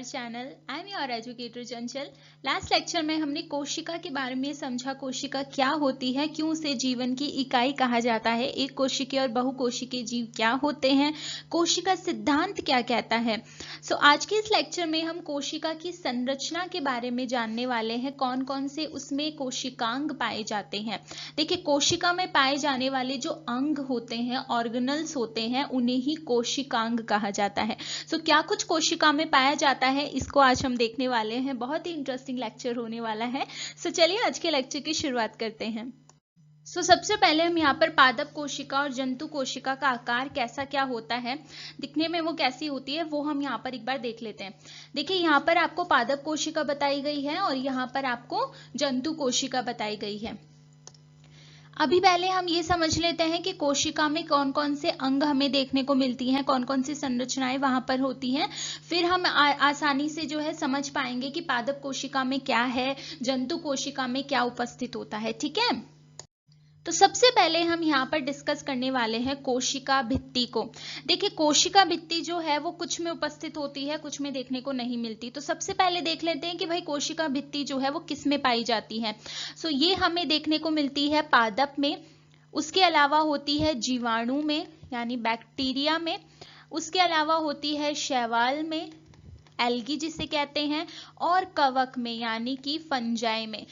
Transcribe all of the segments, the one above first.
Channel. I am your educator Chanchal. Last lecture में हमने कोशिका के बारे में समझा, कोशिका क्या होती है, क्यों उसे जीवन की इकाई कहा जाता है, एक कोशिकीय और बहुकोशिकीय जीव क्या होते हैं, कोशिका सिद्धांत क्या कहता है। आज के इस लेक्चर में हम कोशिका की संरचना के बारे में जानने वाले हैं, कौन कौन से उसमें कोशिकांग पाए जाते हैं। देखिए, कोशिका में पाए जाने वाले जो अंग होते हैं, ऑर्गेनल्स होते हैं, उन्हें ही कोशिकांग कहा जाता है। क्या कुछ कोशिका में पाया जाता है, इसको आज हम देखने वाले हैं। बहुत ही इंटरेस्टिंग लेक्चर होने वाला है। चलिए आज के लेक्चर की शुरुआत करते हैं। सबसे पहले हम यहाँ पर पादप कोशिका और जंतु कोशिका का आकार कैसा क्या होता है, दिखने में वो कैसी होती है, वो हम यहाँ पर एक बार देख लेते हैं। देखिए, यहाँ पर आपको पादप कोशिका बताई गई है और यहाँ पर आपको जंतु कोशिका बताई गई है। अभी पहले हम ये समझ लेते हैं कि कोशिका में कौन कौन से अंग हमें देखने को मिलती हैं, कौन कौन सी संरचनाएं वहां पर होती हैं। फिर हम आसानी से जो है समझ पाएंगे कि पादप कोशिका में क्या है, जंतु कोशिका में क्या उपस्थित होता है। ठीक है, तो सबसे पहले हम यहाँ पर डिस्कस करने वाले हैं कोशिका भित्ति को। देखिए, कोशिका भित्ति जो है वो कुछ में उपस्थित होती है, कुछ में देखने को नहीं मिलती। तो सबसे पहले देख लेते हैं कि भाई कोशिका भित्ति जो है वो किस में पाई जाती है। ये हमें देखने को मिलती है पादप में, उसके अलावा होती है जीवाणु में यानी बैक्टीरिया में, उसके अलावा होती है शैवाल में, एल्गी जिसे कहते हैं, और कवक में यानी कि फंजाई में।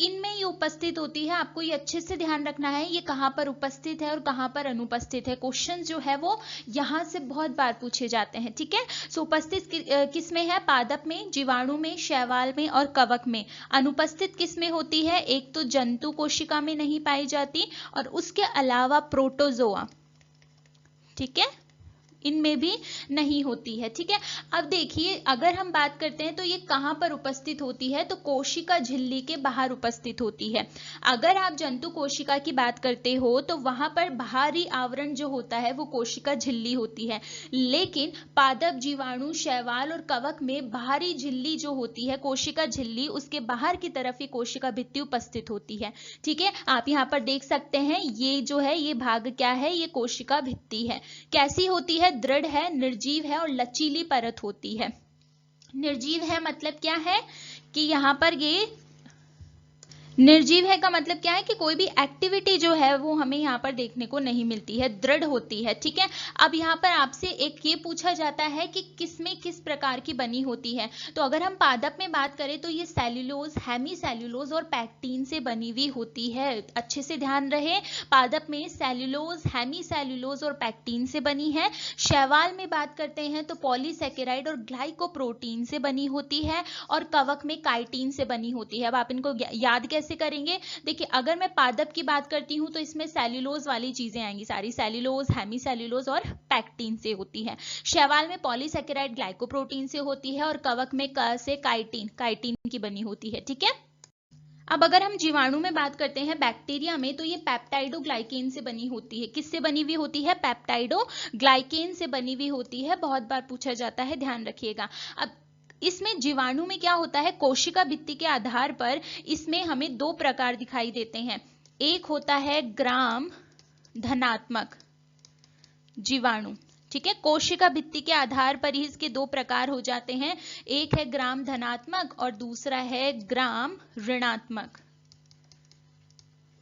इनमें ये उपस्थित होती है। आपको ये अच्छे से ध्यान रखना है, ये कहाँ पर उपस्थित है और कहाँ पर अनुपस्थित है। क्वेश्चन जो है वो यहाँ से बहुत बार पूछे जाते हैं। ठीक है, उपस्थित किस में है, पादप में, जीवाणु में, शैवाल में और कवक में। अनुपस्थित किस में होती है, एक तो जंतु कोशिका में नहीं पाई जाती और उसके अलावा प्रोटोजोआ, ठीक है, इनमें भी नहीं होती है। ठीक है, अब देखिए, अगर हम बात करते हैं तो ये कहां पर उपस्थित होती है, तो कोशिका झिल्ली के बाहर उपस्थित होती है। अगर आप जंतु कोशिका की बात करते हो तो वहां पर बाहरी आवरण जो होता है वो कोशिका झिल्ली होती है, लेकिन पादप, जीवाणु, शैवाल और कवक में बाहरी झिल्ली जो होती है, कोशिका झिल्ली, उसके बाहर की तरफ ही कोशिका भित्ति उपस्थित होती है। ठीक है, आप यहाँ पर देख सकते हैं, ये जो है ये भाग क्या है, ये कोशिका भित्ति है। कैसी होती है, दृढ़ है, निर्जीव है और लचीली परत होती है। निर्जीव है मतलब क्या है कि यहां पर ये निर्जीव है का मतलब क्या है कि कोई भी एक्टिविटी जो है वो हमें यहाँ पर देखने को नहीं मिलती है, दृढ़ होती है। ठीक है, अब यहाँ पर आपसे एक ये पूछा जाता है कि किसमें किस प्रकार की बनी होती है। तो अगर हम पादप में बात करें तो ये सेल्यूलोज, हेमी सेल्यूलोज और पैक्टीन से बनी हुई होती है। अच्छे से ध्यान रहे, पादप में सेल्यूलोज, हेमी सेल्यूलोज और पैक्टीन से बनी है। शैवाल में बात करते हैं तो पॉलीसेकेराइड और ग्लाइकोप्रोटीन से बनी होती है और कवक में काइटिन से बनी होती है। अब आप इनको याद कैसे करेंगे, देखिए, अगर मैं पादप की बात करती हूं तो इसमें सेल्यूलोज वाली चीजें आएंगी, सारी सेल्यूलोज, हेमी सेल्यूलोज और पैक्टीन से होती है। शैवाल में पॉलीसेकेराइड, ग्लाइकोप्रोटीन से होती है और कवक में क से काइटिन की बनी होती है। ठीक है, अब अगर हम जीवाणु में बात करते हैं, बैक्टीरिया में, तो ये पेप्टाइडोग्लाइकेन से बनी होती है। किससे बनी हुई होती है, पेप्टाइडोग्लाइकेन से बनी हुई होती है। बहुत बार पूछा जाता है, ध्यान रखिएगा। अब इसमें जीवाणु में क्या होता है, कोशिका भित्ति के आधार पर इसमें हमें दो प्रकार दिखाई देते हैं। एक होता है ग्राम धनात्मक जीवाणु। ठीक है, कोशिका भित्ति के आधार पर ही इसके दो प्रकार हो जाते हैं, एक है ग्राम धनात्मक और दूसरा है ग्राम ऋणात्मक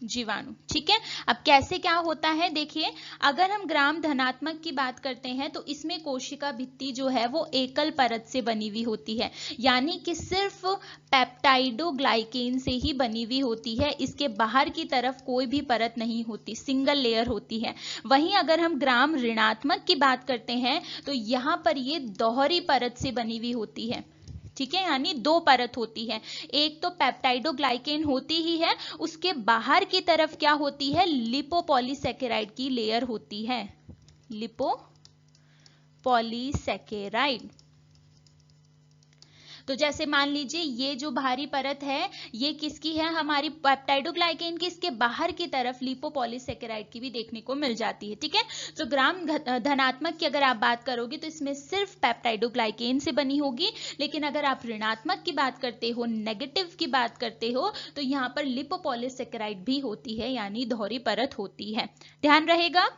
जीवाणु। ठीक है, अब कैसे क्या होता है, देखिए, अगर हम ग्राम धनात्मक की बात करते हैं तो इसमें कोशिका भित्ति जो है वो एकल परत से बनी हुई होती है, यानी कि सिर्फ पेप्टाइडोग्लाइकेन से ही बनी हुई होती है। इसके बाहर की तरफ कोई भी परत नहीं होती, सिंगल लेयर होती है। वहीं अगर हम ग्राम ऋणात्मक की बात करते हैं तो यहां पर ये दोहरी परत से बनी हुई होती है। ठीक है, यानी दो परत होती है, एक तो पेप्टाइडोग्लाइकेन होती ही है, उसके बाहर की तरफ क्या होती है, लिपोपॉलीसेकेराइड की लेयर होती है, लिपोपॉलीसेकेराइड। तो जैसे मान लीजिए ये जो बाहरी परत है ये किसकी है, हमारी पेप्टाइडोग्लाइकेन की, इसके बाहर की तरफ लिपोपॉलीसेकेराइड की भी देखने को मिल जाती है। ठीक है, तो ग्राम धनात्मक की अगर आप बात करोगे तो इसमें सिर्फ पेप्टाइडोग्लाइकेन से बनी होगी, लेकिन अगर आप ऋणात्मक की बात करते हो, नेगेटिव की बात करते हो, तो यहाँ पर लिपोपॉलीसेकेराइड भी होती है, यानी दोहरी परत होती है। ध्यान रहेगा।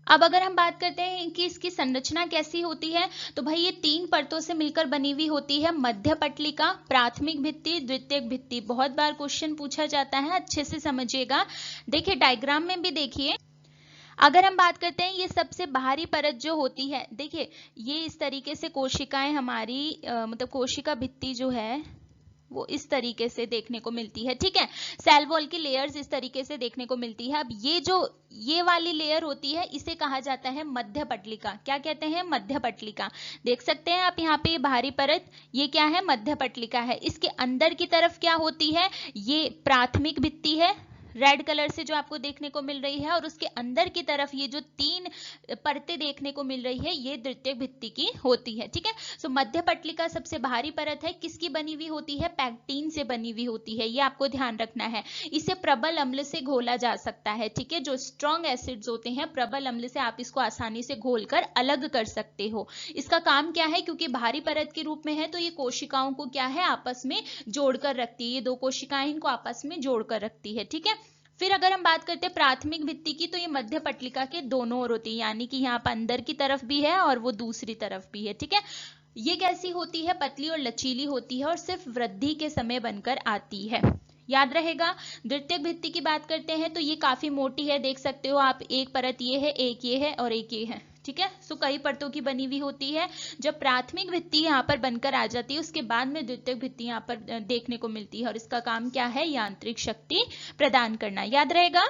अब अगर हम बात करते हैं कि इसकी संरचना कैसी होती है, तो भाई ये 3 परतों से मिलकर बनी हुई होती है। मध्य पटलिका, प्राथमिक भित्ति, द्वितीयक भित्ति। बहुत बार क्वेश्चन पूछा जाता है, अच्छे से समझिएगा। देखिए डायग्राम में भी देखिए, अगर हम बात करते हैं ये सबसे बाहरी परत जो होती है, देखिए ये इस तरीके से कोशिकाएं हमारी मतलब कोशिका भित्ति जो है वो इस तरीके से देखने को मिलती है, ठीक है। सेल वॉल की लेयर्स इस तरीके से देखने को मिलती है। अब ये वाली लेयर होती है, इसे कहा जाता है मध्य पटलिका। क्या कहते हैं? मध्य पटलिका। देख सकते हैं आप यहाँ पे बाहरी परत, ये क्या है? मध्य पटलिका है। इसके अंदर की तरफ क्या होती है? ये प्राथमिक भित्ति है, रेड कलर से जो आपको देखने को मिल रही है, और उसके अंदर की तरफ ये जो 3 परतें देखने को मिल रही है, ये द्वितीयक भित्ति की होती है, ठीक है। सो मध्य पटलिका सबसे बाहरी परत है, किसकी बनी हुई होती है? पैक्टीन से बनी हुई होती है, ये आपको ध्यान रखना है। इसे प्रबल अम्ल से घोला जा सकता है, ठीक है। जो स्ट्रॉन्ग एसिड्स होते हैं, प्रबल अम्ल से आप इसको आसानी से घोलकर अलग कर सकते हो। इसका काम क्या है? क्योंकि बाहरी परत के रूप में है, तो ये कोशिकाओं को क्या है? आपस में जोड़कर रखती है। ये 2 कोशिकाएं इनको आपस में जोड़कर रखती है, ठीक है। फिर अगर हम बात करते हैं प्राथमिक भित्ति की, तो ये मध्य पटलिका के दोनों ओर होती है, यानी कि यहाँ पर अंदर की तरफ भी है और वो दूसरी तरफ भी है, ठीक है। ये कैसी होती है? पतली और लचीली होती है और सिर्फ वृद्धि के समय बनकर आती है, याद रहेगा। द्वितीयक भित्ति की बात करते हैं तो ये काफी मोटी है, देख सकते हो आप। एक परत ये है, एक ये है और एक ये है, ठीक है। सो कई परतों की बनी हुई होती है। जब प्राथमिक भित्ति यहाँ पर बनकर आ जाती है, उसके बाद में द्वितीयक भित्ति यहाँ पर देखने को मिलती है, और इसका काम क्या है? यांत्रिक शक्ति प्रदान करना, याद रहेगा।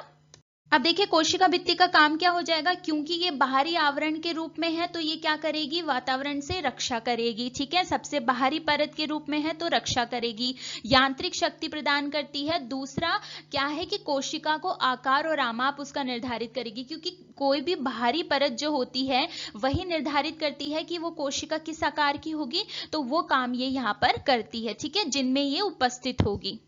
अब देखिए कोशिका भित्ति का काम क्या हो जाएगा, क्योंकि ये बाहरी आवरण के रूप में है, तो ये क्या करेगी? वातावरण से रक्षा करेगी, ठीक है। सबसे बाहरी परत के रूप में है तो रक्षा करेगी, यांत्रिक शक्ति प्रदान करती है। दूसरा क्या है कि कोशिका को आकार और आमाप उसका निर्धारित करेगी, क्योंकि कोई भी बाहरी परत जो होती है वही निर्धारित करती है कि वो कोशिका किस आकार की होगी, तो वो काम ये यहाँ पर करती है, ठीक है, जिनमें ये उपस्थित होगी।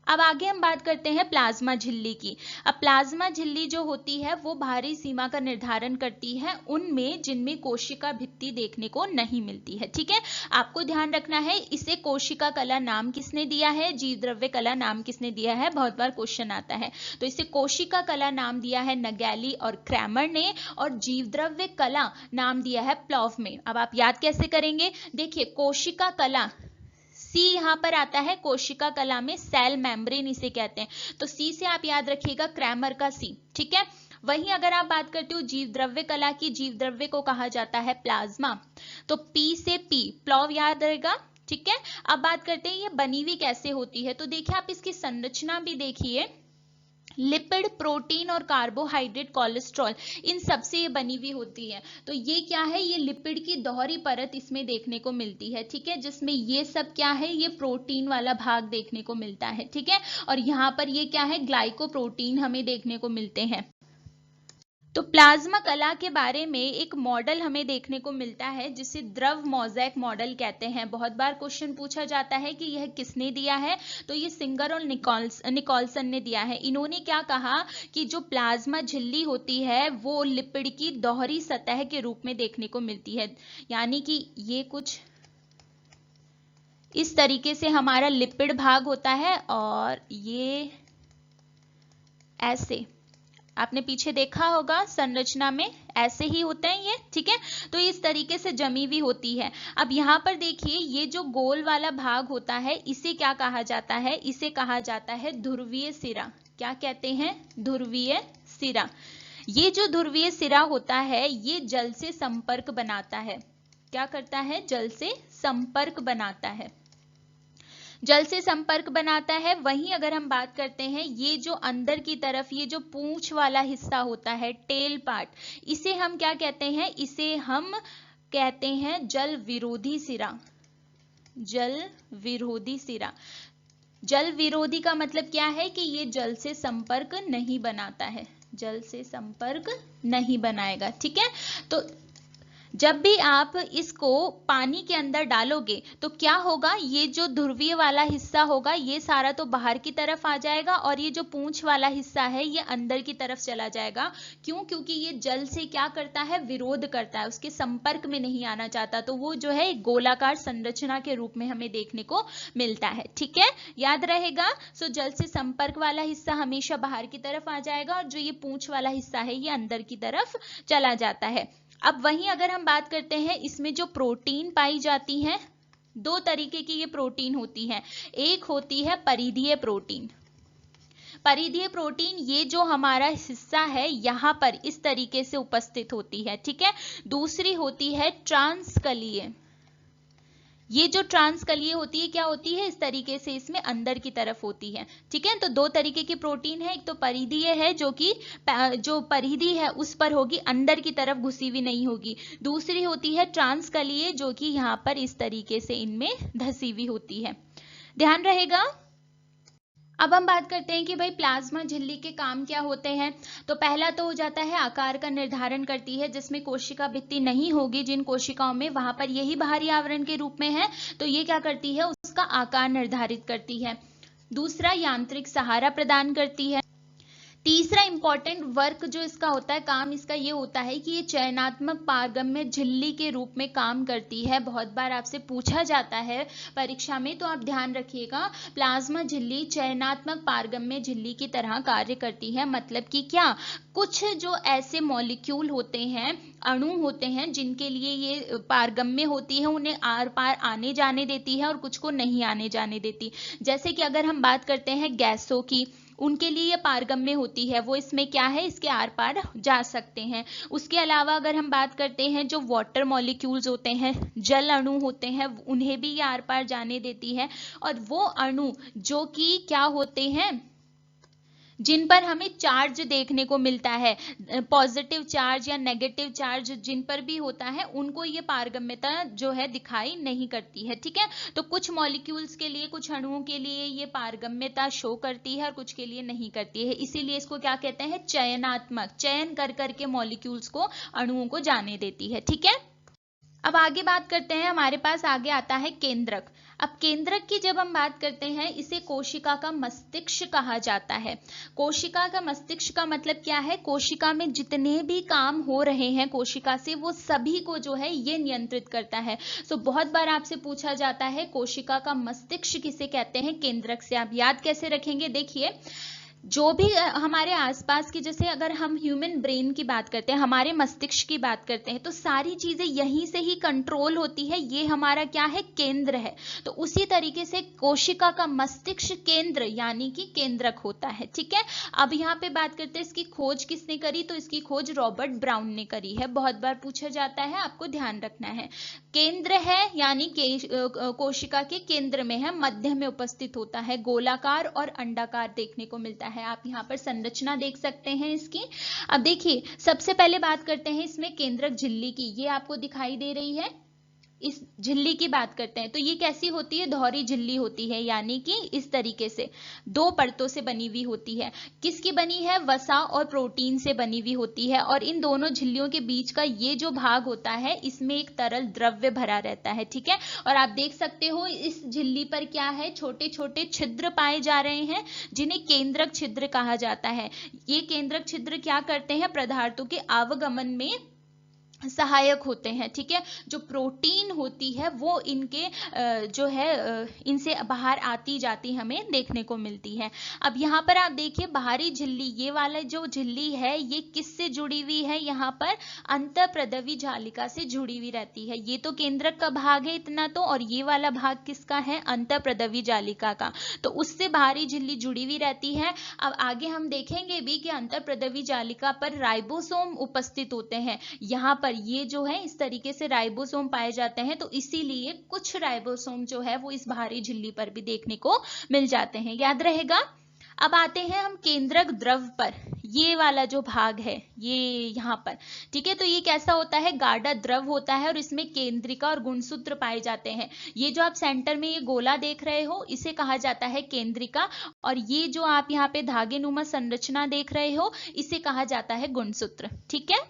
अब आगे हम बात करते हैं प्लाज्मा झिल्ली की। अब प्लाज्मा झिल्ली जो होती है वो बाहरी सीमा का निर्धारण करती है उनमें जिनमें कोशिका भित्ति देखने को नहीं मिलती है, ठीक है। आपको ध्यान रखना है, इसे कोशिका कला नाम किसने दिया है? जीव द्रव्य कला नाम किसने दिया है? बहुत बार क्वेश्चन आता है। तो इसे कोशिका कला नाम दिया है नगैली और क्रैमर ने, और जीव द्रव्य कला नाम दिया है प्लॉव में। अब आप याद कैसे करेंगे? देखिए कोशिका कला, सी यहाँ पर आता है कोशिका कला में, सेल मेम्ब्रेन इसे कहते हैं, तो सी से आप याद रखिएगा क्रैमर का सी, ठीक है। वहीं अगर आप बात करते हो जीव द्रव्य कला की, जीव द्रव्य को कहा जाता है प्लाज्मा, तो पी से पी, प्लॉव याद रहेगा, ठीक है। अब बात करते हैं ये बनी हुई कैसे होती है, तो देखिए आप इसकी संरचना भी देखिए, लिपिड, प्रोटीन और कार्बोहाइड्रेट, कोलेस्ट्रॉल, इन सबसे ये बनी हुई होती है। तो ये क्या है? ये लिपिड की दोहरी परत इसमें देखने को मिलती है, ठीक है, जिसमें ये सब क्या है? ये प्रोटीन वाला भाग देखने को मिलता है, ठीक है। और यहाँ पर ये क्या है? ग्लाइकोप्रोटीन हमें देखने को मिलते हैं। तो प्लाज्मा कला के बारे में एक मॉडल हमें देखने को मिलता है जिसे द्रव मोज़ेक मॉडल कहते हैं। बहुत बार क्वेश्चन पूछा जाता है कि यह किसने दिया है, तो ये सिंगर और निकोलसन ने दिया है। इन्होंने क्या कहा कि जो प्लाज्मा झिल्ली होती है वो लिपिड की दोहरी सतह के रूप में देखने को मिलती है, यानी कि ये कुछ इस तरीके से हमारा लिपिड भाग होता है, और ये ऐसे आपने पीछे देखा होगा संरचना में ऐसे ही होते हैं ये, ठीक है। तो इस तरीके से जमी हुई होती है। अब यहाँ पर देखिए ये जो गोल वाला भाग होता है इसे क्या कहा जाता है? इसे कहा जाता है ध्रुवीय सिरा। क्या कहते हैं? ध्रुवीय सिरा। ये जो ध्रुवीय सिरा होता है ये जल से संपर्क बनाता है। क्या करता है? जल से संपर्क बनाता है, जल से संपर्क बनाता है। वहीं अगर हम बात करते हैं ये जो अंदर की तरफ ये जो पूंछ वाला हिस्सा होता है, टेल पार्ट, इसे हम क्या कहते हैं? इसे हम कहते हैं जल विरोधी सिरा। जल विरोधी सिरा। जल विरोधी का मतलब क्या है कि ये जल से संपर्क नहीं बनाता है, जल से संपर्क नहीं बनाएगा, ठीक है। तो जब भी आप इसको पानी के अंदर डालोगे तो क्या होगा, ये जो ध्रुवीय वाला हिस्सा होगा ये सारा तो बाहर की तरफ आ जाएगा और ये जो पूंछ वाला हिस्सा है ये अंदर की तरफ चला जाएगा। क्यों? क्योंकि ये जल से क्या करता है, विरोध करता है, उसके संपर्क में नहीं आना चाहता, तो वो जो है गोलाकार संरचना के रूप में हमें देखने को मिलता है। ठीक है, याद रहेगा। सो जल से संपर्क वाला हिस्सा हमेशा बाहर की तरफ आ जाएगा और जो ये पूंछ वाला हिस्सा है ये अंदर की तरफ चला जाता है। अब वहीं अगर हम बात करते हैं इसमें जो प्रोटीन पाई जाती है, दो तरीके की ये प्रोटीन होती है। एक होती है परिधीय प्रोटीन। परिधीय प्रोटीन ये जो हमारा हिस्सा है यहाँ पर इस तरीके से उपस्थित होती है। ठीक है, दूसरी होती है ट्रांसकलीय। ये जो ट्रांसकलीय होती है क्या होती है, इस तरीके से इसमें अंदर की तरफ होती है। ठीक है, तो दो तरीके की प्रोटीन है, एक तो परिधीय है जो कि जो परिधि है उस पर होगी, अंदर की तरफ घुसी हुई नहीं होगी। दूसरी होती है ट्रांसकलीय जो कि यहाँ पर इस तरीके से इनमें धसी हुई होती है। ध्यान रहेगा। अब हम बात करते हैं कि भाई प्लाज्मा झिल्ली के काम क्या होते हैं। तो पहला तो हो जाता है आकार का निर्धारण करती है, जिसमें कोशिका भित्ति नहीं होगी जिन कोशिकाओं में, वहां पर यही बाहरी आवरण के रूप में है, तो ये क्या करती है, उसका आकार निर्धारित करती है। दूसरा यांत्रिक सहारा प्रदान करती है। तीसरा इंपॉर्टेंट वर्क जो इसका होता है, काम इसका ये होता है कि ये चयनात्मक पारगम्य झिल्ली के रूप में काम करती है। बहुत बार आपसे पूछा जाता है परीक्षा में, तो आप ध्यान रखिएगा, प्लाज्मा झिल्ली चयनात्मक पारगम्य झिल्ली की तरह कार्य करती है। मतलब कि क्या, कुछ जो ऐसे मॉलिक्यूल होते हैं, अणु होते हैं जिनके लिए ये पारगम्य होती है, उन्हें आर पार आने जाने देती है और कुछ को नहीं आने जाने देती। जैसे कि अगर हम बात करते हैं गैसों की, उनके लिए ये पारगम्य होती है, वो इसमें क्या है, इसके आर पार जा सकते हैं। उसके अलावा अगर हम बात करते हैं जो वाटर मॉलिक्यूल्स होते हैं, जल अणु होते हैं, उन्हें भी ये आर पार जाने देती है। और वो अणु जो कि क्या होते हैं, जिन पर हमें चार्ज देखने को मिलता है, पॉजिटिव चार्ज या नेगेटिव चार्ज जिन पर भी होता है, उनको ये पारगम्यता जो है दिखाई नहीं करती है। ठीक है, तो कुछ मॉलिक्यूल्स के लिए, कुछ अणुओं के लिए ये पारगम्यता शो करती है और कुछ के लिए नहीं करती है। इसीलिए इसको क्या कहते हैं, चयनात्मक, चयन कर करके मॉलिक्यूल्स को, अणुओं को जाने देती है। ठीक है, अब आगे बात करते हैं, हमारे पास आगे आता है केंद्रक। अब केंद्रक की जब हम बात करते हैं, इसे कोशिका का मस्तिष्क कहा जाता है। कोशिका का मस्तिष्क का मतलब क्या है, कोशिका में जितने भी काम हो रहे हैं कोशिका से, वो सभी को जो है ये नियंत्रित करता है। सो बहुत बार आपसे पूछा जाता है कोशिका का मस्तिष्क किसे कहते हैं, केंद्रक से। आप याद कैसे रखेंगे, देखिए, जो भी हमारे आसपास की, जैसे अगर हम ह्यूमन ब्रेन की बात करते हैं, हमारे मस्तिष्क की बात करते हैं, तो सारी चीजें यहीं से ही कंट्रोल होती है। ये हमारा क्या है, केंद्र है। तो उसी तरीके से कोशिका का मस्तिष्क केंद्र यानी कि केंद्रक होता है। ठीक है, अब यहाँ पे बात करते हैं इसकी खोज किसने करी, तो इसकी खोज रॉबर्ट ब्राउन ने करी है। बहुत बार पूछा जाता है, आपको ध्यान रखना है। केंद्र है यानी कोशिका के केंद्र में है, मध्य में उपस्थित होता है, गोलाकार और अंडाकार देखने को मिलता है। आप यहाँ पर संरचना देख सकते हैं इसकी। अब देखिए, सबसे पहले बात करते हैं इसमें केंद्रक झिल्ली की। ये आपको दिखाई दे रही है, इस झिल्ली की बात करते हैं तो ये कैसी होती है, दोहरी झिल्ली होती है, यानी कि इस तरीके से दो परतों से बनी हुई होती है। किसकी बनी है, वसा और प्रोटीन से बनी हुई होती है। और इन दोनों झिल्लियों के बीच का ये जो भाग होता है, इसमें एक तरल द्रव्य भरा रहता है। ठीक है, और आप देख सकते हो इस झिल्ली पर क्या है, छोटे छोटे छिद्र पाए जा रहे हैं, जिन्हें केंद्रक छिद्र कहा जाता है। ये केंद्रक छिद्र क्या करते हैं, पदार्थों के आवागमन में सहायक होते हैं। ठीक है, जो प्रोटीन होती है वो इनके जो है इनसे बाहर आती जाती हमें देखने को मिलती है। अब यहाँ पर आप देखिए, बाहरी झिल्ली, ये वाला जो झिल्ली है ये किससे जुड़ी हुई है, यहाँ पर अंतःप्रदवी जालिका से जुड़ी हुई रहती है। ये तो केंद्रक का भाग है इतना तो, और ये वाला भाग किसका है, अंतःप्रदवी जालिका का, तो उससे बाहरी झिल्ली जुड़ी हुई रहती है। अब आगे हम देखेंगे भी कि अंतःप्रदवी जालिका पर राइबोसोम उपस्थित होते हैं। यहाँ पर ये जो है इस तरीके से राइबोसोम पाए जाते हैं, तो इसीलिए कुछ राइबोसोम जो है वो इस बाहरी झिल्ली पर भी देखने को मिल जाते हैं। याद रहेगा। अब आते हैं हम केंद्रक द्रव पर। ये वाला जो भाग है ये यहाँ पर, ठीक है, तो ये कैसा होता है, गाढ़ा द्रव होता है और इसमें केंद्रिका और गुणसूत्र पाए जाते हैं। ये जो आप सेंटर में ये गोला देख रहे हो इसे कहा जाता है केंद्रिका, और ये जो आप यहाँ पे धागे नुमा संरचना देख रहे हो इसे कहा जाता है गुणसूत्र। ठीक है,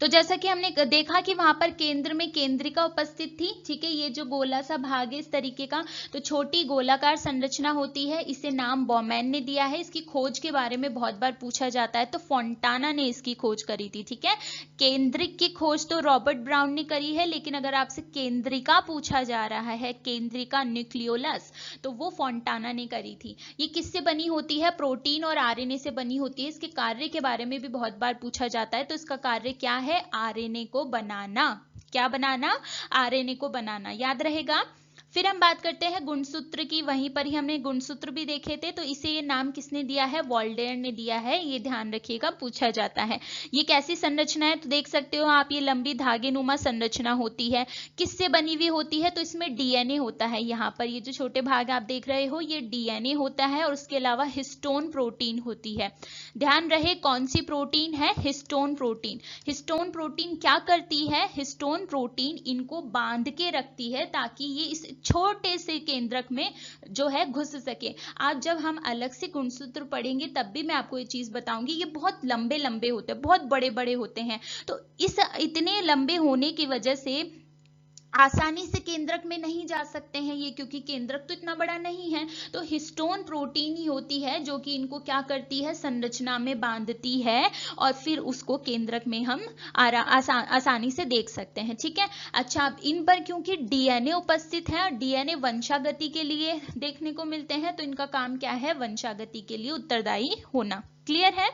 तो जैसा कि हमने देखा कि वहां पर केंद्र में केंद्रिका उपस्थित थी, ठीक है, ये जो गोला सा भाग है इस तरीके का, तो छोटी गोलाकार संरचना होती है, इसे नाम बॉमेन ने दिया है। इसकी खोज के बारे में बहुत बार पूछा जाता है, तो फोंटाना ने इसकी खोज करी थी, ठीक है। केंद्रिक की खोज तो रॉबर्ट ब्राउन ने करी है, लेकिन अगर आपसे केंद्रिका पूछा जा रहा है, केंद्रिका न्यूक्लियोलस, तो वो फोंटाना ने करी थी। ये किससे बनी होती है? प्रोटीन और आरएनए से बनी होती है। इसके कार्य के बारे में भी बहुत बार पूछा जाता है, तो इसका कार्य क्या है? आरएनए को बनाना। क्या बनाना? आरएनए को बनाना, याद रहेगा। फिर हम बात करते हैं गुणसूत्र की, वहीं पर ही हमने गुणसूत्र भी देखे थे, तो इसे ये नाम किसने दिया है? वॉल्डेयर ने दिया है, ये ध्यान रखिएगा, पूछा जाता है। ये कैसी संरचना है? तो देख सकते हो आप, ये लंबी धागेनुमा संरचना होती है। किससे बनी हुई होती है? तो इसमें डीएनए होता है। यहाँ पर ये जो छोटे भाग आप देख रहे हो, ये डीएनए होता है, और उसके अलावा हिस्टोन प्रोटीन होती है। ध्यान रहे कौन सी प्रोटीन है? Histone protein. हिस्टोन प्रोटीन क्या करती है? हिस्टोन प्रोटीन इनको बांध के रखती है, ताकि ये इस छोटे से केंद्रक में जो है घुस सके। आज जब हम अलग से गुणसूत्र पढ़ेंगे तब भी मैं आपको ये चीज बताऊंगी। ये बहुत लंबे लंबे होते हैं, बहुत बड़े बड़े होते हैं, तो इस इतने लंबे होने की वजह से आसानी से केंद्रक में नहीं जा सकते हैं ये, क्योंकि केंद्रक तो इतना बड़ा नहीं है। तो हिस्टोन प्रोटीन ही होती है जो कि इनको क्या करती है? संरचना में बांधती है, और फिर उसको केंद्रक में हम आसानी से देख सकते हैं, ठीक है। अच्छा, अब इन पर क्योंकि डीएनए उपस्थित है, और डीएनए वंशागति के लिए देखने को मिलते हैं, तो इनका काम क्या है? वंशागति के लिए उत्तरदायी होना। क्लियर है?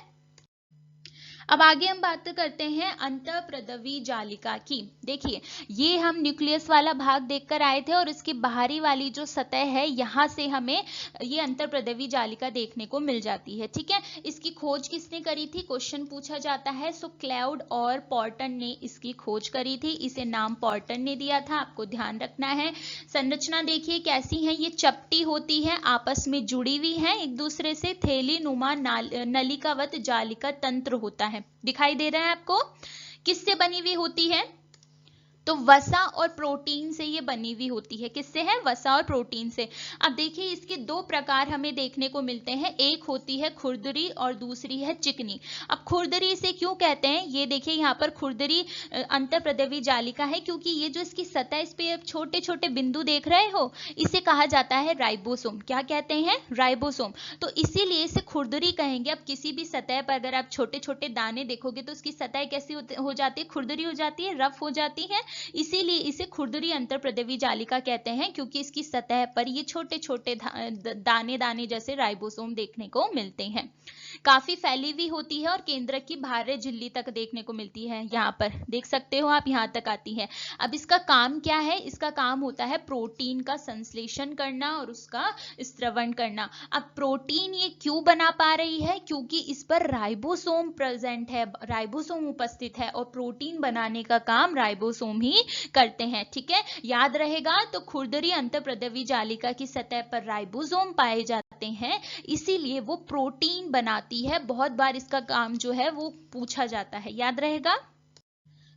अब आगे हम बात करते हैं अंतःप्रदवी जालिका की। देखिए, ये हम न्यूक्लियस वाला भाग देखकर आए थे, और इसकी बाहरी वाली जो सतह है, यहाँ से हमें ये अंतःप्रदवी जालिका देखने को मिल जाती है, ठीक है। इसकी खोज किसने करी थी? क्वेश्चन पूछा जाता है। सो क्लाउड और पॉर्टन ने इसकी खोज करी थी, इसे नाम पॉर्टन ने दिया था, आपको ध्यान रखना है। संरचना देखिए कैसी है, ये चपटी होती है, आपस में जुड़ी हुई है एक दूसरे से, थैली नुमा नलिकावत जालिका तंत्र होता है। दिखाई दे रहा है आपको? किससे बनी हुई होती है? तो वसा और प्रोटीन से ये बनी हुई होती है। किससे है? वसा और प्रोटीन से। अब देखिए, इसके दो प्रकार हमें देखने को मिलते हैं, एक होती है खुरदरी और दूसरी है चिकनी। अब खुरदरी इसे क्यों कहते हैं? ये देखिए, यहाँ पर खुरदरी अंतःप्रदवी जालिका है, क्योंकि ये जो इसकी सतह, इस पे छोटे छोटे बिंदु देख रहे हो, इसे कहा जाता है राइबोसोम। क्या कहते हैं? राइबोसोम। तो इसीलिए इसे खुरदरी कहेंगे। अब किसी भी सतह पर अगर आप छोटे छोटे दाने देखोगे, तो उसकी सतह कैसी हो जाती है? खुरदरी हो जाती है, रफ हो जाती है। इसीलिए इसे खुरदरी अंतःप्रदवी जालिका कहते हैं, क्योंकि इसकी सतह पर ये छोटे छोटे दाने दाने जैसे राइबोसोम देखने को मिलते हैं। काफी फैली हुई होती है, और केंद्रक की बाह्य झिल्ली तक देखने को मिलती है। यहाँ पर देख सकते हो आप, यहाँ तक आती है। अब इसका काम क्या है? इसका काम होता है प्रोटीन का संश्लेषण करना और उसका स्त्रवण करना। अब प्रोटीन ये क्यों बना पा रही है? क्योंकि इस पर राइबोसोम प्रेजेंट है, राइबोसोम उपस्थित है, और प्रोटीन बनाने का काम राइबोसोम ही करते हैं, ठीक है। याद रहेगा। तो खुरदरी अंतःप्रदवी जालिका की सतह पर राइबोसोम पाए जाते हैं, इसीलिए वो प्रोटीन बनाती है। बहुत बार इसका काम जो है वो पूछा जाता है, याद रहेगा।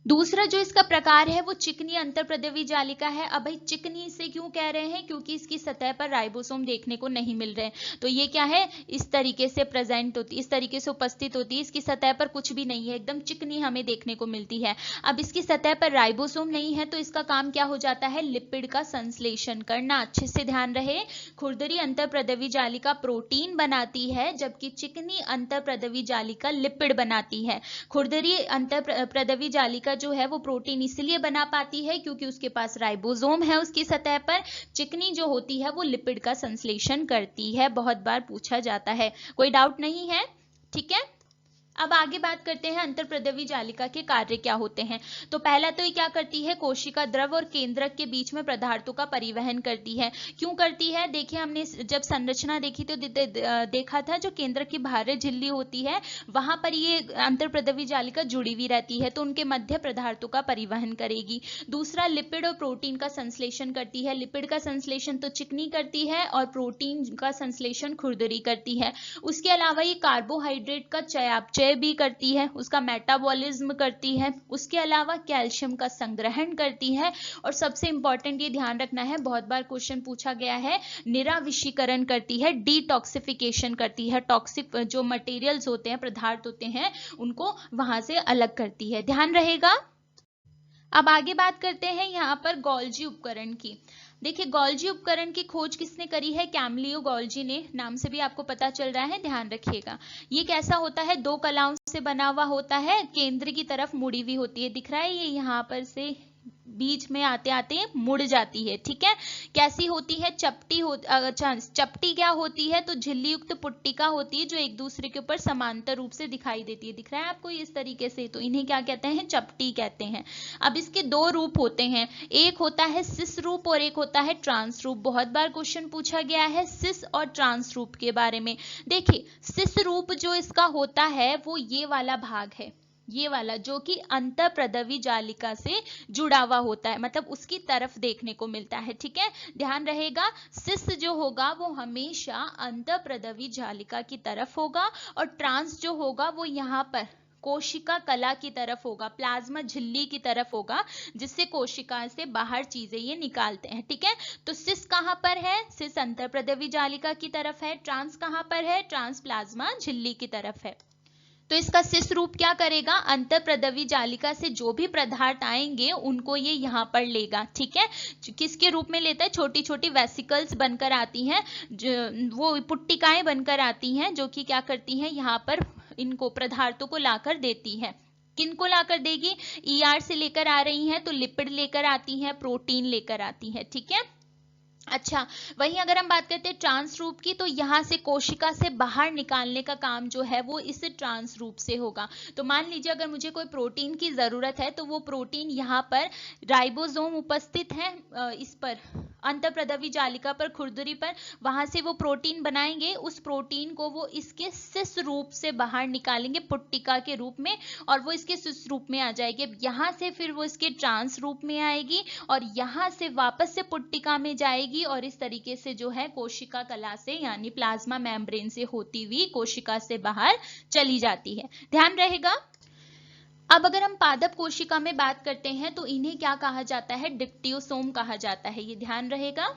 दूसरा जो इसका प्रकार है वो चिकनी अंतःप्रदवी जालिका है। अब भाई चिकनी से क्यों कह रहे हैं? क्योंकि इसकी सतह पर राइबोसोम देखने को नहीं मिल रहे, तो ये क्या है? इस तरीके से प्रेजेंट होती, इस तरीके से उपस्थित होती है। इसकी सतह पर कुछ भी नहीं है, एकदम चिकनी हमें देखने को मिलती है। अब इसकी सतह पर राइबोसोम नहीं है, तो इसका काम क्या हो जाता है? लिपिड का संश्लेषण करना। अच्छे से ध्यान रहे, खुरदरी अंतःप्रदवी जालिका प्रोटीन बनाती है, जबकि चिकनी अंतःप्रदवी जालिका लिपिड बनाती है। खुरदरी अंतःप्रदवी जालिका जो है वो प्रोटीन इसलिए बना पाती है क्योंकि उसके पास राइबोसोम है उसकी सतह पर। चिकनी जो होती है वो लिपिड का संश्लेषण करती है। बहुत बार पूछा जाता है, कोई डाउट नहीं है, ठीक है। अब आगे बात करते हैं अंतःप्रदवी जालिका के कार्य क्या होते हैं। तो पहला तो ये क्या करती है? कोशिका द्रव और केंद्रक के बीच में पदार्थों का परिवहन करती है। क्यों करती है? देखिए, हमने जब संरचना देखी तो देखा था, जो केंद्रक की बाह्य झिल्ली होती है वहां पर ये अंतःप्रदवी जालिका जुड़ी हुई रहती है, तो उनके मध्य पदार्थों का परिवहन करेगी। दूसरा, लिपिड और प्रोटीन का संश्लेषण करती है। लिपिड का संश्लेषण तो चिकनी करती है, और प्रोटीन का संश्लेषण खुरदरी करती है। उसके अलावा ये कार्बोहाइड्रेट का चयापचय अपचय भी करती है, उसका मेटाबॉलिज्म करती है, उसके अलावा कैल्शियम का संग्रहण करती है, और सबसे इंपॉर्टेंट ये ध्यान रखना है, बहुत बार क्वेश्चन पूछा गया है, निराविषीकरण करती है, डिटॉक्सिफिकेशन करती है, टॉक्सिक जो मटेरियल्स होते हैं, पदार्थ होते हैं, उनको वहां से अलग करती है, ध्यान रहेगा। अब आगे बात करते हैं यहाँ पर गोल्जी उपकरण की। देखिए, गोल्जी उपकरण की खोज किसने करी है? कैमलियो गोल्जी ने, नाम से भी आपको पता चल रहा है, ध्यान रखिएगा। ये कैसा होता है? दो कलाओं से बना हुआ होता है, केंद्र की तरफ मुड़ी हुई होती है, दिख रहा है ये यहाँ पर से बीच में आते आते मुड़ जाती है, ठीक है। कैसी होती है? चपटी अच्छा, चपटी क्या होती है? तो झिल्ली युक्त पुट्टिका होती है जो एक दूसरे के ऊपर समांतर रूप से दिखाई देती है, दिख रहा है आपको इस तरीके से, तो इन्हें क्या कहते हैं? चपटी कहते हैं। अब इसके दो रूप होते हैं, एक होता है सिस रूप और एक होता है ट्रांस रूप। बहुत बार क्वेश्चन पूछा गया है सिस और ट्रांस रूप के बारे में। देखिए, सिस रूप जो इसका होता है वो ये वाला भाग है, ये वाला, जो कि अंतःप्रदवी जालिका से जुड़ा हुआ होता है, मतलब उसकी तरफ देखने को मिलता है, ठीक है, ध्यान रहेगा। सिस जो होगा वो हमेशा अंतःप्रदवी जालिका की तरफ होगा, और ट्रांस जो होगा वो यहाँ पर कोशिका कला की तरफ होगा, प्लाज्मा झिल्ली की तरफ होगा, जिससे कोशिका से बाहर चीजें ये निकालते हैं, ठीक है। तो सिस कहां पर है? सिस अंतःप्रदवी जालिका की तरफ है। ट्रांस कहां पर है? ट्रांस प्लाज्मा झिल्ली की तरफ है। तो इसका सिस रूप क्या करेगा? अंतःप्रदवी जालिका से जो भी पदार्थ आएंगे उनको ये यहाँ पर लेगा, ठीक है। किसके रूप में लेता है? छोटी छोटी वेसिकल्स बनकर आती हैं, वो पुट्टिकाएं बनकर आती हैं, जो कि क्या करती हैं? यहाँ पर इनको पदार्थों को लाकर देती है। किनको लाकर देगी? ईआर से लेकर आ रही हैं तो लिपिड लेकर आती हैं, प्रोटीन लेकर आती हैं, ठीक है। अच्छा, वहीं अगर हम बात करते हैं ट्रांस रूप की, तो यहाँ से कोशिका से बाहर निकालने का काम जो है वो इस ट्रांस रूप से होगा। तो मान लीजिए अगर मुझे कोई प्रोटीन की जरूरत है, तो वो प्रोटीन यहाँ पर राइबोसोम उपस्थित है, इस पर अंतःप्रदवी जालिका पर, खुरदरी पर, वहां से वो प्रोटीन बनाएंगे, उस प्रोटीन को वो इसके सिस रूप से बाहर निकालेंगे पुट्टिका के रूप में, और वो इसके सिस रूप में आ जाएगी। यहाँ से फिर वो इसके ट्रांस रूप में आएगी, और यहाँ से वापस से पुट्टिका में जाएगी, और इस तरीके से जो है कोशिका कला से, यानी प्लाज्मा मेम्ब्रेन से होती हुई कोशिका से बाहर चली जाती है, ध्यान रहेगा। अब अगर हम पादप कोशिका में बात करते हैं तो इन्हें क्या कहा जाता है? डिप्टियोसोम कहा जाता है, ये ध्यान रहेगा।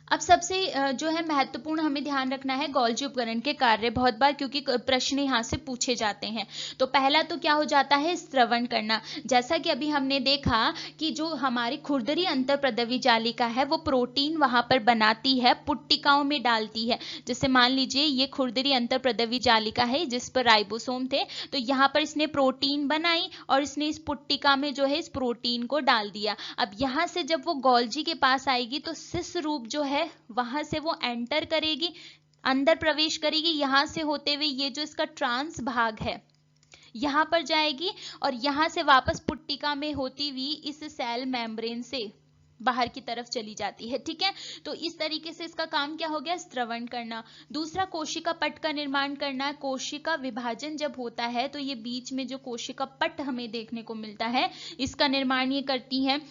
अब सबसे जो है महत्वपूर्ण हमें ध्यान रखना है गोल्जी उपकरण के कार्य, बहुत बार क्योंकि प्रश्न यहाँ से पूछे जाते हैं। तो पहला तो क्या हो जाता है? स्रवण करना। जैसा कि अभी हमने देखा कि जो हमारी खुरदरी अंतःप्रदवी जालिका है वो प्रोटीन वहां पर बनाती है, पुट्टिकाओं में डालती है। जैसे मान लीजिए ये खुरदरी अंतःप्रदवी जालिका है जिस पर राइबोसोम थे, तो यहाँ पर इसने प्रोटीन बनाई और इसने इस पुट्टिका में जो है इस प्रोटीन को डाल दिया। अब यहाँ से जब वो गोल्जी के पास आएगी तो सिस रूप जो है वहां से वो एंटर करेगी, अंदर प्रवेश करेगी, यहां से होते हुए ये जो इसका ट्रांस भाग है यहां पर जाएगी, और यहां से वापस पुट्टिका में होती हुई इस सेल मेम्ब्रेन से बाहर की तरफ चली जाती है, ठीक है। तो इस तरीके से इसका काम क्या हो गया? स्रवण करना। दूसरा, कोशिका पट का निर्माण करना। कोशिका विभाजन जब होता है तो ये बीच में जो कोशिका पट हमें देखने को मिलता है, इसका निर्माण ये करती है।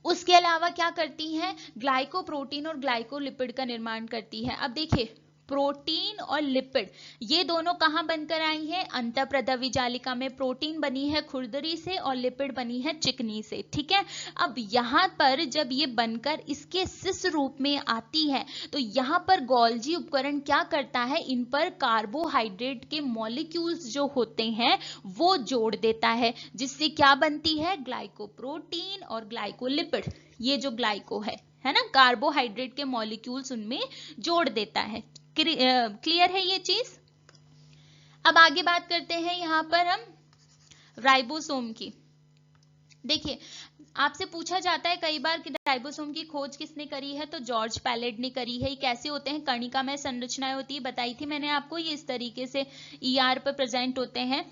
उसके अलावा क्या करती हैं? ग्लाइकोप्रोटीन और ग्लाइकोलिपिड का निर्माण करती है। अब देखिए, प्रोटीन और लिपिड ये दोनों कहां बनकर आई हैं? अंतःप्रदवी जालिका में। प्रोटीन बनी है खुरदरी से और लिपिड बनी है चिकनी से, ठीक है। अब यहां पर जब ये बनकर इसके सिस रूप में आती है तो यहां पर गोल्जी उपकरण क्या करता है? इन पर कार्बोहाइड्रेट के मॉलिक्यूल्स जो होते हैं वो जोड़ देता है, जिससे क्या बनती है? ग्लाइकोप्रोटीन और ग्लाइकोलिपिड। ये जो ग्लाइको है ना, कार्बोहाइड्रेट के मॉलिक्यूल्स उनमें जोड़ देता है। क्लियर है ये चीज? अब आगे बात करते हैं यहां पर हम राइबोसोम की। देखिए, आपसे पूछा जाता है कई बार कि राइबोसोम की खोज किसने करी है? तो जॉर्ज पैलेट ने करी है। ये कैसे होते हैं? कणिका में संरचनाएं होती है, बताई थी मैंने आपको, ये इस तरीके से ईआर पर प्रेजेंट होते हैं।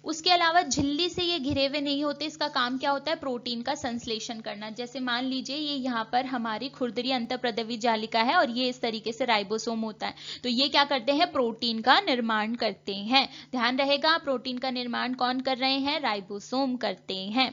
उसके अलावा झिल्ली से ये घिरे हुए नहीं होते। इसका काम क्या होता है? प्रोटीन का संश्लेषण करना। जैसे मान लीजिए ये यहाँ पर हमारी खुरदरी अंतःप्रदवी जालिका है और ये इस तरीके से राइबोसोम होता है, तो ये क्या करते हैं? प्रोटीन का निर्माण करते हैं। ध्यान रहेगा, प्रोटीन का निर्माण कौन कर रहे हैं? राइबोसोम करते हैं।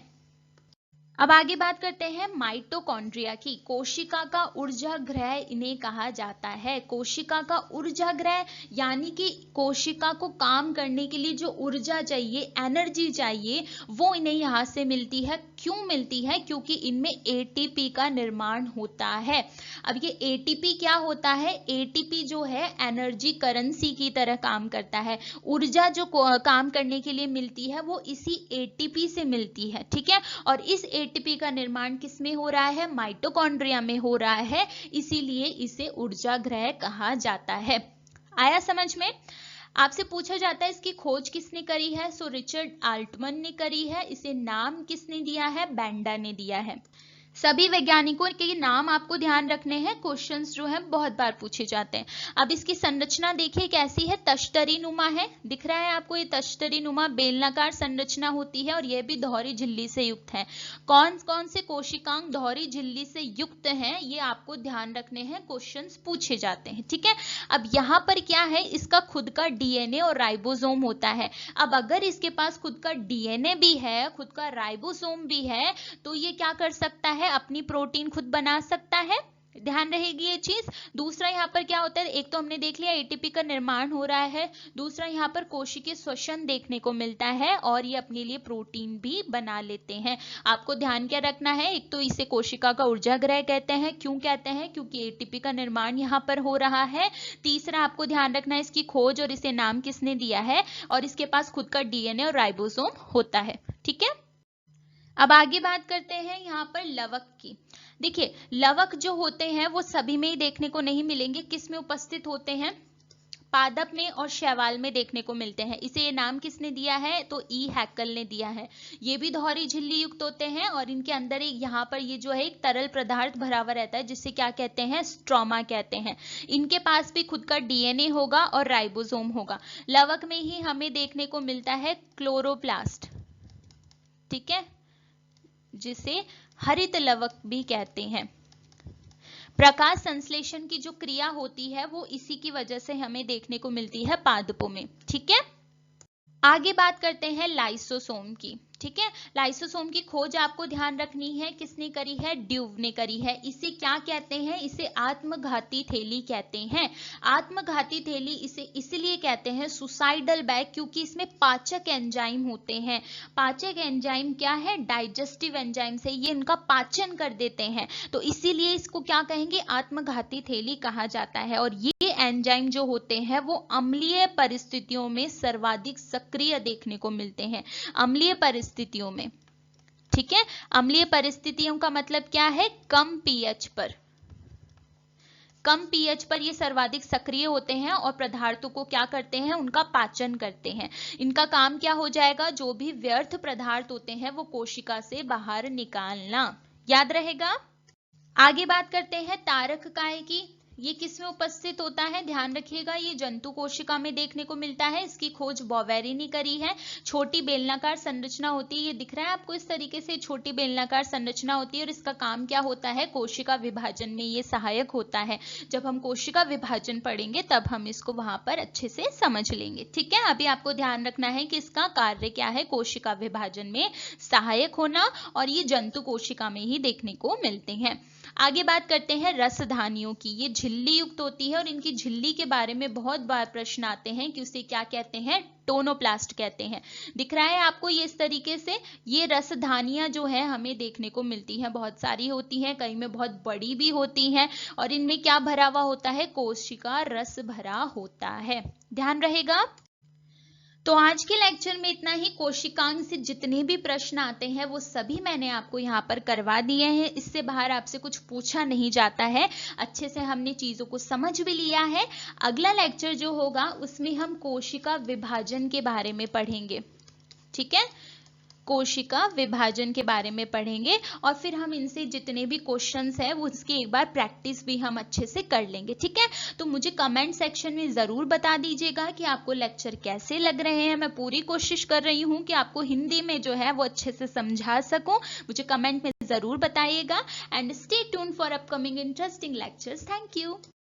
अब आगे बात करते हैं माइटोकॉन्ड्रिया की। कोशिका का ऊर्जा गृह इन्हें कहा जाता है। कोशिका का ऊर्जा गृह यानी कि कोशिका को काम करने के लिए जो ऊर्जा चाहिए, एनर्जी चाहिए, वो इन्हें यहाँ से मिलती है। क्यों मिलती है? क्योंकि इनमें एटीपी का निर्माण होता है। अब ये एटीपी क्या होता है? एटीपी जो है एनर्जी करेंसी की तरह काम करता है। ऊर्जा जो काम करने के लिए मिलती है वो इसी एटीपी से मिलती है, ठीक है। और इस एटीपी का निर्माण किस में हो रहा है? माइटोकॉन्ड्रिया में हो रहा है, इसीलिए इसे ऊर्जा गृह कहा जाता है। आया समझ में? आपसे पूछा जाता है इसकी खोज किसने करी है? सो रिचर्ड आल्टमन ने करी है। इसे नाम किसने दिया है? बेंडा ने दिया है। सभी वैज्ञानिकों के नाम आपको ध्यान रखने हैं, क्वेश्चंस जो है बहुत बार पूछे जाते हैं। अब इसकी संरचना देखिए कैसी है, तश्तरी नुमा है, दिख रहा है आपको? ये तश्तरी नुमा बेलनाकार संरचना होती है और यह भी दोहरी झिल्ली से युक्त है। कौन कौन से कोशिकांग दोहरी झिल्ली से युक्त हैं, ये आपको ध्यान रखने हैं, क्वेश्चंस पूछे जाते हैं, ठीक है। अब यहाँ पर क्या है, इसका खुद का डीएनए और राइबोसोम होता है। अब अगर इसके पास खुद का डीएनए भी है, खुद का राइबोसोम भी है, तो ये क्या कर सकता है? अपनी प्रोटीन खुद बना सकता है। ध्यान रहेगी ये चीज। दूसरा यहाँ पर क्या होता है, एक तो हमने देख लिया एटीपी का निर्माण हो रहा है, दूसरा यहाँ पर कोशिकीय श्वसन देखने को मिलता है और ये अपने लिए प्रोटीन भी बना लेते हैं। आपको ध्यान क्या रखना है, एक तो इसे कोशिका का ऊर्जा गृह कहते हैं। क्यों कहते हैं? क्योंकि एटीपी का निर्माण यहाँ पर हो रहा है। तीसरा आपको ध्यान रखना है इसकी खोज और इसे नाम किसने दिया है, और इसके पास खुद का डीएनए और राइबोसोम होता है, ठीक है। अब आगे बात करते हैं यहाँ पर लवक की। देखिए लवक जो होते हैं वो सभी में ही देखने को नहीं मिलेंगे। किस में उपस्थित होते हैं? पादप में और शैवाल में देखने को मिलते हैं। इसे ये नाम किसने दिया है? तो ई हैकल ने दिया है। ये भी दोहरी झिल्ली युक्त होते हैं और इनके अंदर एक यहाँ पर ये जो है एक तरल पदार्थ भरा हुआ रहता है जिसे क्या कहते हैं? स्ट्रोमा कहते हैं। इनके पास भी खुद का डीएनए होगा और राइबोसोम होगा। लवक में ही हमें देखने को मिलता है क्लोरोप्लास्ट, ठीक है, जिसे हरित लवक भी कहते हैं। प्रकाश संश्लेषण की जो क्रिया होती है वो इसी की वजह से हमें देखने को मिलती है पादपों में, ठीक है। आगे बात करते हैं लाइसोसोम की, ठीक है। लाइसोसोम की खोज आपको ध्यान रखनी है, किसने करी है? ड्यूव ने करी है। इसे क्या कहते हैं? इसे आत्मघाती थैली कहते हैं। आत्मघाती थैली इसे इसलिए कहते हैं सुसाइडल बैग, क्योंकि इसमें पाचक एंजाइम होते हैं। पाचक एंजाइम क्या है? डाइजेस्टिव एंजाइम से ये इनका पाचन कर देते हैं, तो इसीलिए इसको क्या कहेंगे? आत्मघाती थैली कहा जाता है। और ये एंजाइम जो होते हैं वो अम्लीय परिस्थितियों में सर्वाधिक सक्रिय देखने को मिलते हैं। अम्लीय परिस्थितियों में, ठीक है। अम्लीय परिस्थितियों का मतलब क्या है? कम पीएच पर। कम पीएच पर ये सर्वाधिक सक्रिय होते हैं और पदार्थों को क्या करते हैं? उनका पाचन करते हैं। इनका काम क्या हो जाएगा? जो भी व्यर्थ पदार्थ होते हैं वो कोशिका से बाहर निकालना। याद रहेगा। आगे बात करते हैं तारककाय की। ये किस में उपस्थित होता है? ध्यान रखिएगा, ये जंतु कोशिका में देखने को मिलता है। इसकी खोज बोवेरी ने करी है। छोटी बेलनाकार संरचना होती है, ये दिख रहा है आपको इस तरीके से छोटी बेलनाकार संरचना होती है और इसका काम क्या होता है? कोशिका विभाजन में ये सहायक होता है। जब हम कोशिका विभाजन पढ़ेंगे तब हम इसको वहां पर अच्छे से समझ लेंगे, ठीक है। अभी आपको ध्यान रखना है कि इसका कार्य क्या है? कोशिका विभाजन में सहायक होना, और ये जंतु कोशिका में ही देखने को मिलते हैं। आगे बात करते हैं रसधानियों की। ये झिल्ली युक्त होती है और इनकी झिल्ली के बारे में बहुत बार प्रश्न आते हैं कि उसे क्या कहते हैं? टोनोप्लास्ट कहते हैं। दिख रहा है आपको ये इस तरीके से। ये रसधानियां जो है हमें देखने को मिलती हैं, बहुत सारी होती हैं, कई में बहुत बड़ी भी होती हैं, और इनमें क्या भरा हुआ होता है? कोशिका रस भरा होता है। ध्यान रहेगा। तो आज के लेक्चर में इतना ही। कोशिकांग से जितने भी प्रश्न आते हैं वो सभी मैंने आपको यहाँ पर करवा दिए हैं। इससे बाहर आपसे कुछ पूछा नहीं जाता है। अच्छे से हमने चीजों को समझ भी लिया है। अगला लेक्चर जो होगा उसमें हम कोशिका विभाजन के बारे में पढ़ेंगे, ठीक है। कोशिका विभाजन के बारे में पढ़ेंगे और फिर हम इनसे जितने भी क्वेश्चंस हैं वो उसकी एक बार प्रैक्टिस भी हम अच्छे से कर लेंगे, ठीक है। तो मुझे कमेंट सेक्शन में जरूर बता दीजिएगा कि आपको लेक्चर कैसे लग रहे हैं। मैं पूरी कोशिश कर रही हूँ कि आपको हिंदी में जो है वो अच्छे से समझा सकूं। मुझे कमेंट में जरूर बताइएगा। And stay tuned for upcoming interesting lectures. Thank you.